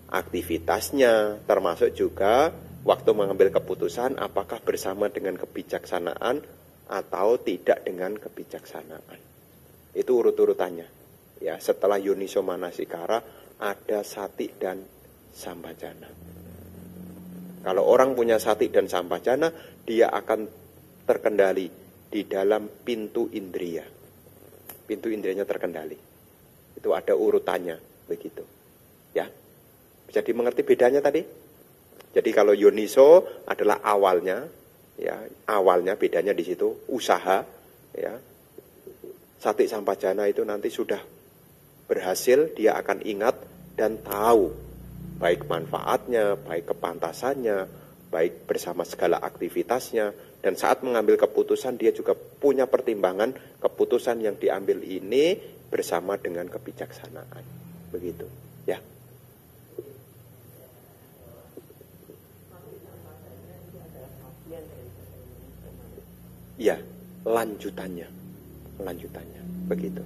aktivitasnya, termasuk juga waktu mengambil keputusan apakah bersama dengan kebijaksanaan atau tidak dengan kebijaksanaan. Itu urut-urutannya. Ya, setelah yoniso manasikara ada sati dan sampajana. Kalau orang punya sati dan sampajana, dia akan terkendali di dalam pintu indria. Pintu indrianya terkendali. Itu ada urutannya begitu. Ya. Bisa dimengerti bedanya tadi? Jadi kalau yoniso adalah awalnya, ya, awalnya bedanya di situ usaha, ya. Sati Sampajana itu nanti sudah berhasil, dia akan ingat dan tahu baik manfaatnya, baik kepantasannya, baik bersama segala aktivitasnya. Dan saat mengambil keputusan dia juga punya pertimbangan keputusan yang diambil ini bersama dengan kebijaksanaan. Begitu, ya. Ya, lanjutannya, begitu.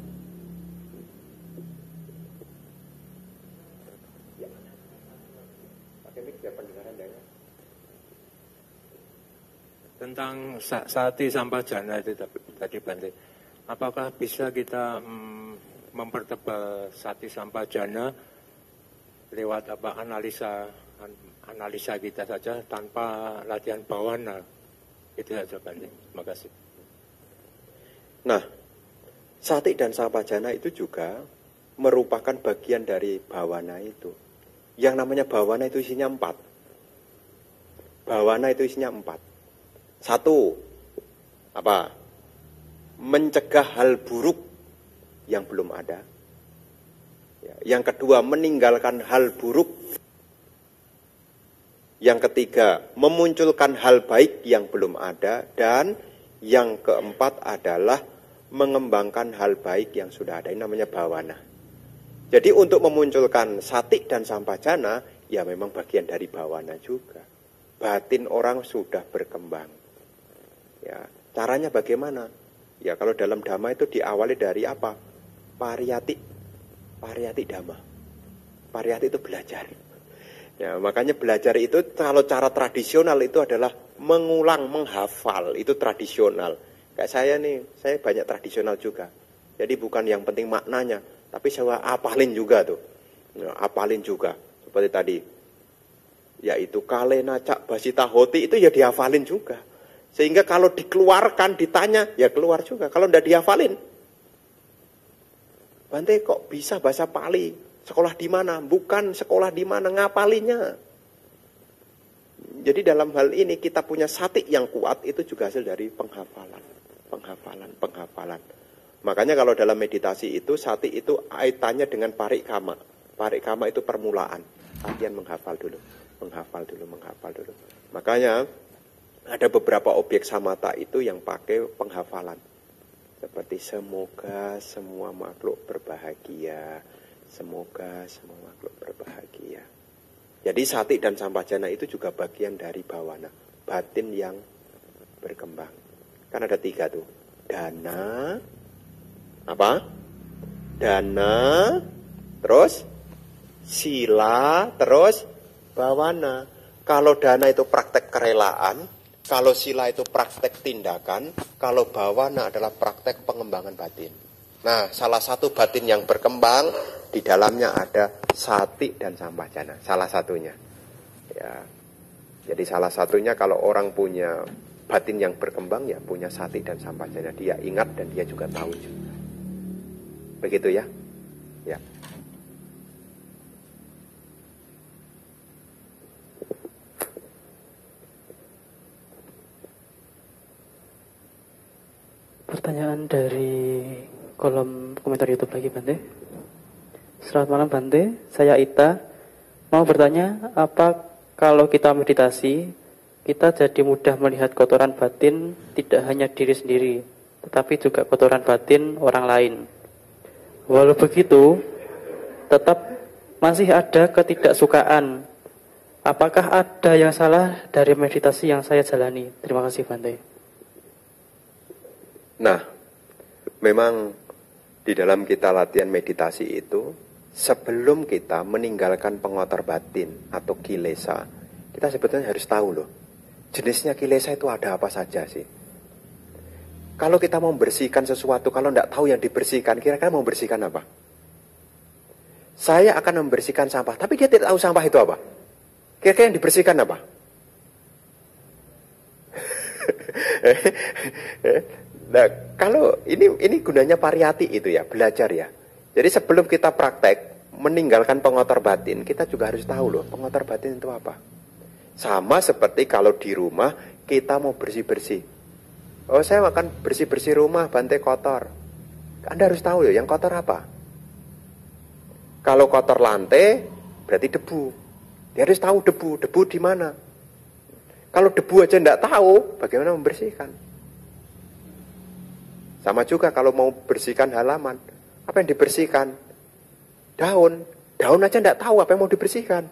Tentang Sati Sampajana itu tadi Bante, apakah bisa kita mempertebal Sati Sampajana lewat analisa kita saja tanpa latihan bawana? Itu saja Bante. Terima kasih.
Nah, Sati dan Sampajana itu juga merupakan bagian dari bawana itu. Yang namanya bawana itu isinya 4. Bawana itu isinya 4. 1, apa? Mencegah hal buruk yang belum ada. Yang kedua, meninggalkan hal buruk. Yang ketiga, memunculkan hal baik yang belum ada. Dan yang keempat adalah mengembangkan hal baik yang sudah ada. Ini namanya bawana. Jadi untuk memunculkan Sati dan Sampajana, ya memang bagian dari bawana juga. Batin orang sudah berkembang. Ya, caranya bagaimana? Ya, kalau dalam Dhamma itu diawali dari apa? Pariyati Dhamma. Pariyati itu belajar. Ya, makanya belajar itu kalau cara tradisional itu adalah mengulang, menghafal. Itu tradisional. Kayak saya nih, saya banyak tradisional juga. Jadi bukan yang penting maknanya, tapi saya apalin juga tuh. Ya, apalin juga. Seperti tadi. Yaitu kalena cak basita hoti itu ya dihafalin juga. Sehingga kalau dikeluarkan, ditanya, ya keluar juga. Kalau tidak dihafalin. Bante kok bisa bahasa Pali? Sekolah di mana? Bukan sekolah di mana, ngapalinya. Jadi dalam hal ini kita punya sati yang kuat, itu juga hasil dari penghafalan. Makanya kalau dalam meditasi itu, sati itu kaitannya dengan parikama. Parikama itu permulaan. Latihan menghafal dulu. Makanya ada beberapa objek samatha itu yang pakai penghafalan. Seperti semoga semua makhluk berbahagia. Semoga semua makhluk berbahagia. Jadi Sati dan Sampajana itu juga bagian dari bawana. Batin yang berkembang. Kan ada 3 tuh. Dana. Apa? Dana. Terus sila. Terus bawana. Kalau dana itu praktek kerelaan. Kalau sila itu praktek tindakan. Kalau bawana adalah praktek pengembangan batin. Nah, salah satu batin yang berkembang di dalamnya ada Sati dan Sampajana. Salah satunya. Ya. Jadi salah satunya kalau orang punya batin yang berkembang ya punya Sati dan Sampajana. Dia ingat dan dia juga tahu juga. Begitu ya? Ya.
Pertanyaan dari kolom komentar YouTube lagi, Bante. Selamat malam, Bante. Saya Ita. Mau bertanya, apa kalau kita meditasi, kita jadi mudah melihat kotoran batin tidak hanya diri sendiri, tetapi juga kotoran batin orang lain. Walau begitu, tetap masih ada ketidaksukaan. Apakah ada yang salah dari meditasi yang saya jalani? Terima kasih, Bante.
Nah, memang di dalam kita latihan meditasi itu, sebelum kita meninggalkan pengotor batin atau kilesa, kita sebetulnya harus tahu loh, jenisnya kilesa itu ada apa saja sih. Kalau kita mau membersihkan sesuatu, kalau tidak tahu yang dibersihkan, kira-kira mau membersihkan apa? Saya akan membersihkan sampah, tapi dia tidak tahu sampah itu apa. Kira-kira yang dibersihkan apa? Nah, kalau ini gunanya pariyati itu ya, belajar ya. Jadi sebelum kita praktek meninggalkan pengotor batin, kita juga harus tahu loh, pengotor batin itu apa. Sama seperti kalau di rumah kita mau bersih-bersih. Oh, saya akan bersih-bersih rumah, Bante kotor. Anda harus tahu ya, yang kotor apa. Kalau kotor lantai, berarti debu. Dia harus tahu debu di mana. Kalau debu aja tidak tahu, bagaimana membersihkan? Sama juga kalau mau bersihkan halaman, apa yang dibersihkan? Daun aja tidak tahu apa yang mau dibersihkan.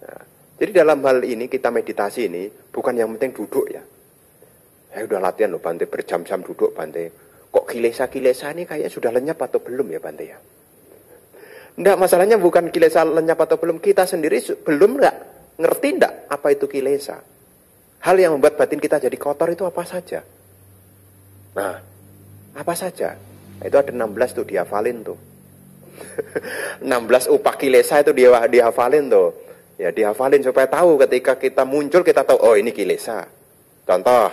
Nah, jadi dalam hal ini kita meditasi ini bukan yang penting duduk ya. Saya udah latihan loh Bante, berjam-jam duduk Bante. Kok kilesa-kilesa ini kayak sudah lenyap atau belum ya Bante ya? Enggak, masalahnya bukan kilesa lenyap atau belum. Kita sendiri belum enggak ngerti enggak apa itu kilesa. Hal yang membuat batin kita jadi kotor itu apa saja? Nah, apa saja? Itu ada 16 tuh, dihafalin tuh. 16 upah kilesa itu dihafalin tuh. Ya dihafalin supaya tahu ketika kita muncul kita tahu, oh ini kilesa. Contoh,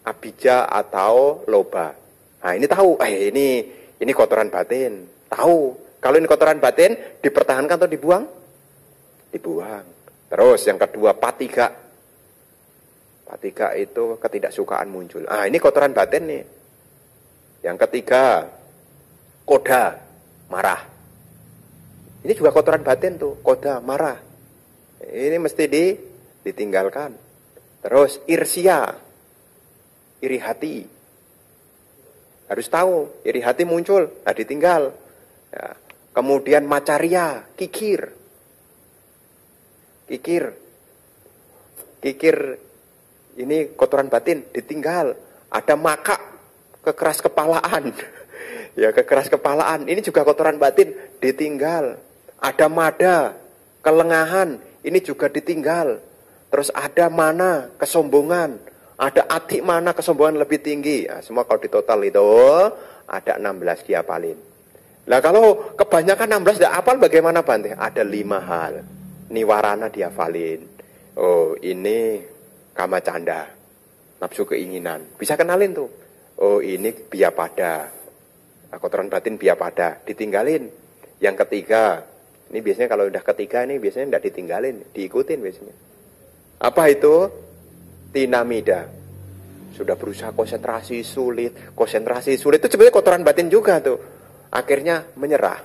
abija atau loba. Nah ini tahu, ini kotoran batin. Tahu. Kalau ini kotoran batin, dipertahankan atau dibuang? Dibuang. Terus yang kedua, patiga. Patiga itu ketidaksukaan muncul. Ah, ini kotoran batin nih. Yang ketiga, koda, marah. Ini juga kotoran batin tuh, koda, marah. Ini mesti ditinggalkan. Terus, irsia, iri hati. Harus tahu, iri hati muncul, nah ditinggal. Ya. Kemudian macaria, kikir. Kikir ini kotoran batin, ditinggal. Ada maka, kekeras kepalaan. Ya, kekeras kepalaan. Ini juga kotoran batin, ditinggal. Ada mada, kelengahan. Ini juga ditinggal. Terus ada mana, kesombongan. Ada atik mana, kesombongan lebih tinggi. Nah, semua kalau ditotal itu ada 16 dihafalin. Nah kalau kebanyakan 16 tidak hafal bagaimana Bante? Ada 5 hal. Niwarana dihafalin. Oh ini kama canda, nafsu keinginan. Bisa kenalin tuh. Oh ini biapada, kotoran batin biapada, ditinggalin. Yang ketiga, ini biasanya kalau udah ketiga ini biasanya tidak ditinggalin, diikutin biasanya. Apa itu? Tinamida. Sudah berusaha konsentrasi sulit itu sebenarnya kotoran batin juga tuh. Akhirnya menyerah.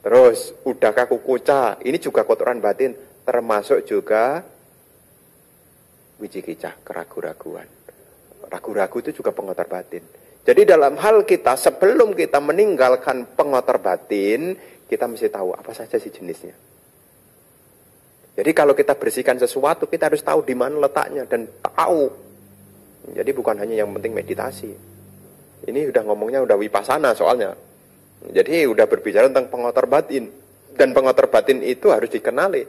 Terus udah kaku kuca, ini juga kotoran batin, termasuk juga wicikicah, keraguan-raguan. Ragu-ragu itu juga pengotor batin. Jadi dalam hal kita sebelum kita meninggalkan pengotor batin, kita mesti tahu apa saja sih jenisnya. Jadi kalau kita bersihkan sesuatu, kita harus tahu di mana letaknya dan tahu. Jadi bukan hanya yang penting meditasi. Ini udah ngomongnya udah wipasana soalnya. Jadi udah berbicara tentang pengotor batin. Dan pengotor batin itu harus dikenali.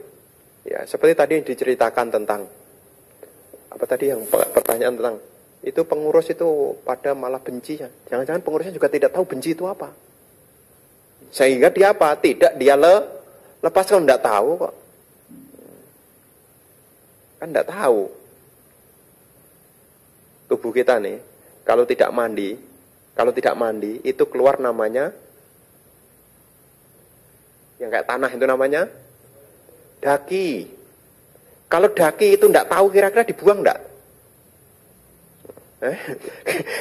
Ya, seperti tadi yang diceritakan tentang apa tadi yang pertanyaan tentang itu pengurus itu pada malah benci ya. Jangan-jangan pengurusnya juga tidak tahu benci itu apa. Sehingga dia apa? Tidak dia lepas kalau tidak tahu kok. Kan tidak tahu. Tubuh kita nih kalau tidak mandi itu keluar namanya yang kayak tanah itu namanya daki. Kalau daki itu tidak tahu kira-kira dibuang enggak?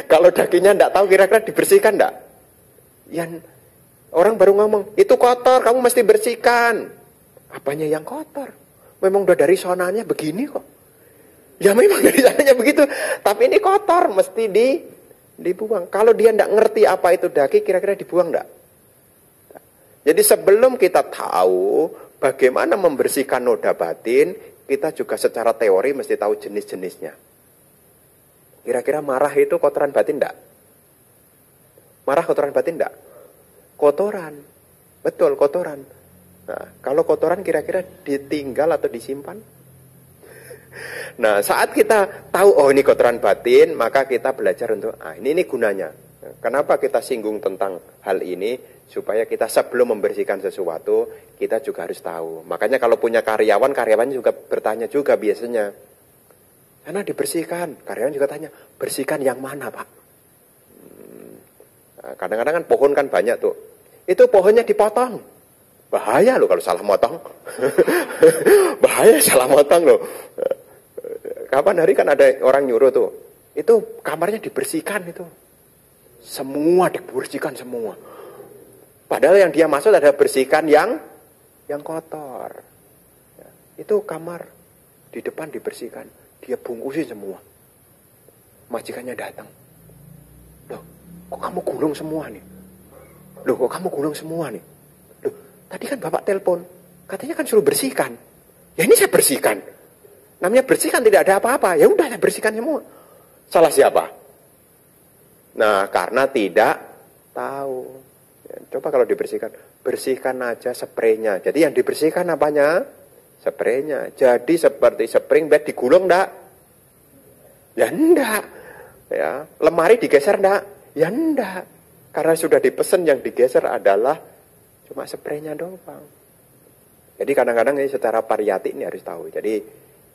Kalau dakinya tidak tahu kira-kira dibersihkan enggak? Yang orang baru ngomong, itu kotor, kamu mesti bersihkan. Apanya yang kotor? Memang udah dari sonanya begini kok. Ya memang dari sonanya begitu, tapi ini kotor, mesti dibuang. Kalau dia tidak ngerti apa itu daki, kira-kira dibuang enggak? Jadi sebelum kita tahu bagaimana membersihkan noda batin, kita juga secara teori mesti tahu jenis-jenisnya. Kira-kira marah itu kotoran batin enggak? Marah kotoran batin enggak? Kotoran. Betul, kotoran. Nah, kalau kotoran kira-kira ditinggal atau disimpan? Nah, saat kita tahu, oh ini kotoran batin, maka kita belajar untuk, ini gunanya. Kenapa kita singgung tentang hal ini? Supaya kita sebelum membersihkan sesuatu, kita juga harus tahu. Makanya kalau punya karyawannya juga bertanya juga biasanya. Karena dibersihkan, karyawan juga tanya, bersihkan yang mana Pak? Kadang-kadang kan pohon kan banyak tuh. Itu pohonnya dipotong. Bahaya loh kalau salah motong. Bahaya salah motong loh. Kapan hari kan ada orang nyuruh tuh. Itu kamarnya dibersihkan itu. Semua dibersihkan semua. Padahal yang dia maksud ada bersihkan yang kotor. Ya, itu kamar di depan dibersihkan. Dia bungkusin semua. Majikannya datang. Loh, kok kamu gulung semua nih? Loh, kok kamu gulung semua nih? Loh, tadi kan bapak telepon. Katanya kan suruh bersihkan. Ya ini saya bersihkan. Namanya bersihkan tidak ada apa-apa. Ya udah saya bersihkan semua. Salah siapa? Nah, karena tidak tahu. Ya, coba kalau dibersihkan. Bersihkan aja spraynya. Jadi yang dibersihkan apanya? Spraynya. Jadi seperti spring bed digulung enggak? Ya enggak. Ya, lemari digeser enggak? Ya enggak. Karena sudah dipesan yang digeser adalah cuma spraynya doang. Jadi kadang-kadang ini secara variatif ini harus tahu. Jadi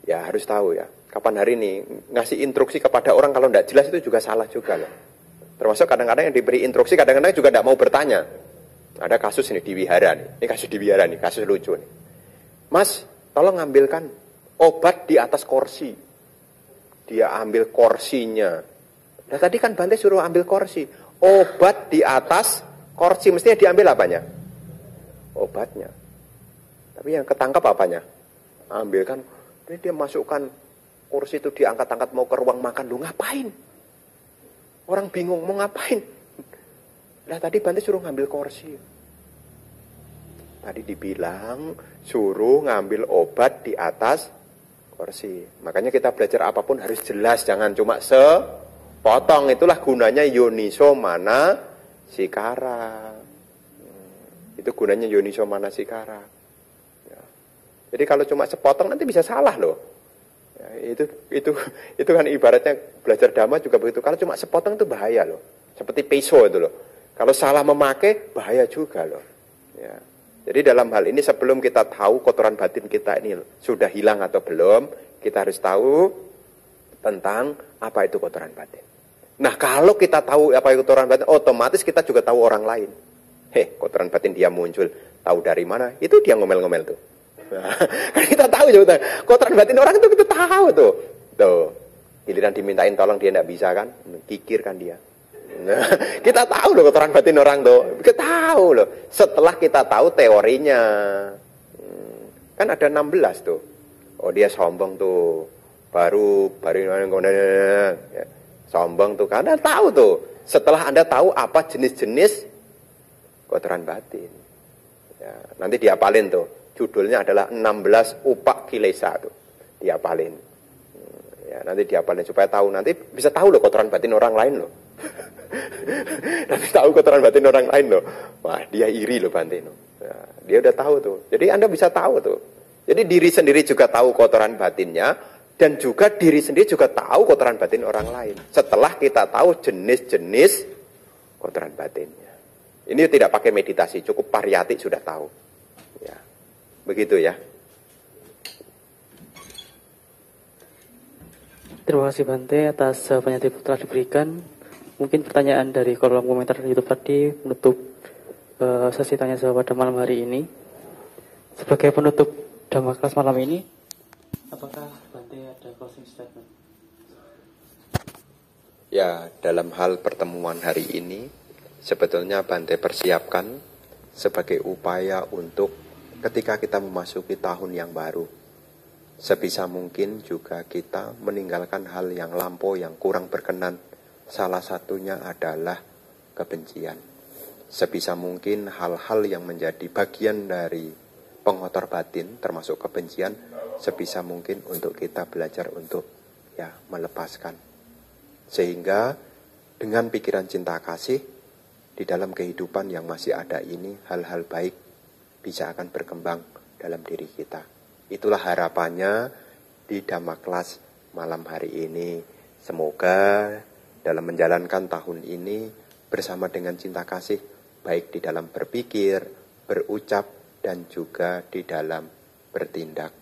ya harus tahu ya. Kapan hari ini ngasih instruksi kepada orang kalau enggak jelas itu juga salah juga loh. Termasuk kadang-kadang yang diberi instruksi kadang-kadang juga enggak mau bertanya. Ada kasus ini di wihara nih. Ini kasus di wihara nih, kasus lucu nih. Mas, tolong ambilkan obat di atas kursi. Dia ambil kursinya. Nah tadi kan Bante suruh ambil kursi. Obat di atas kursi. Mestinya diambil apanya? Obatnya. Tapi yang ketangkap apanya? Ambilkan. Ini dia masukkan kursi itu diangkat-angkat mau ke ruang makan. Lu ngapain? Orang bingung mau ngapain? Nah tadi Bante suruh ngambil kursi. Tadi dibilang suruh ngambil obat di atas kursi. Makanya kita belajar apapun harus jelas. Jangan cuma sepotong. Itulah gunanya yoniso manasikara. Itu gunanya yoniso manasikara. Ya. Jadi kalau cuma sepotong nanti bisa salah loh. Ya, itu kan ibaratnya belajar dhamma juga begitu. Kalau cuma sepotong itu bahaya loh. Seperti peso itu loh. Kalau salah memakai, bahaya juga loh. Ya. Jadi dalam hal ini sebelum kita tahu kotoran batin kita ini sudah hilang atau belum, kita harus tahu tentang apa itu kotoran batin. Nah kalau kita tahu apa itu kotoran batin, otomatis kita juga tahu orang lain. Kotoran batin dia muncul, tahu dari mana? Itu dia ngomel-ngomel tuh. Nah, kan kita tahu juga, kotoran batin orang itu kita tahu tuh. Tuh, giliran dimintain tolong dia tidak bisa kan, kikir kan dia. Nah, kita tahu loh kotoran batin orang tuh. Kita tahu loh. Setelah kita tahu teorinya. Kan ada 16 tuh. Oh dia sombong tuh. Baru ya. Sombong tuh. Karena tahu tuh. Setelah Anda tahu apa jenis-jenis kotoran batin. Ya, nanti diapalin tuh. Judulnya adalah 16 upak kilesa tuh. Diapalin. Ya, nanti diapalin supaya tahu. Nanti bisa tahu loh kotoran batin orang lain loh. Nanti tahu kotoran batin orang lain loh. Wah dia iri loh Bante. Ya, dia udah tahu tuh. Jadi Anda bisa tahu tuh. Jadi diri sendiri juga tahu kotoran batinnya. Dan juga diri sendiri juga tahu kotoran batin orang lain. Setelah kita tahu jenis-jenis kotoran batinnya. Ini tidak pakai meditasi. Cukup pariyati sudah tahu. Ya, begitu ya.
Terima kasih Bante atas jawabannya yang telah diberikan. Mungkin pertanyaan dari kolom komentar YouTube tadi menutup sesi tanya jawab pada malam hari ini. Sebagai penutup Dhamma kelas malam ini, apakah Bante ada closing statement?
Ya, dalam hal pertemuan hari ini, sebetulnya Bante persiapkan sebagai upaya untuk ketika kita memasuki tahun yang baru. Sebisa mungkin juga kita meninggalkan hal yang lampau yang kurang berkenan. Salah satunya adalah kebencian. Sebisa mungkin hal-hal yang menjadi bagian dari pengotor batin, termasuk kebencian, sebisa mungkin untuk kita belajar untuk melepaskan. Sehingga dengan pikiran cinta kasih, di dalam kehidupan yang masih ada ini, hal-hal baik bisa akan berkembang dalam diri kita. Itulah harapannya di Dhamma kelas malam hari ini. Semoga dalam menjalankan tahun ini bersama dengan cinta kasih, baik di dalam berpikir, berucap, dan juga di dalam bertindak.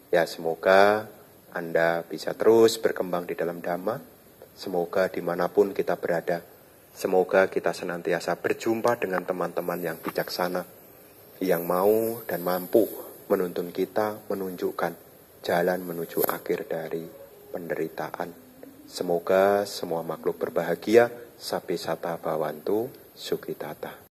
Ya, semoga Anda bisa terus berkembang di dalam Dhamma. Semoga dimanapun kita berada, semoga kita senantiasa berjumpa dengan teman-teman yang bijaksana, yang mau dan mampu menuntun kita, menunjukkan jalan menuju akhir dari penderitaan. Semoga semua makhluk berbahagia, Sapi sata bawantu sukitata.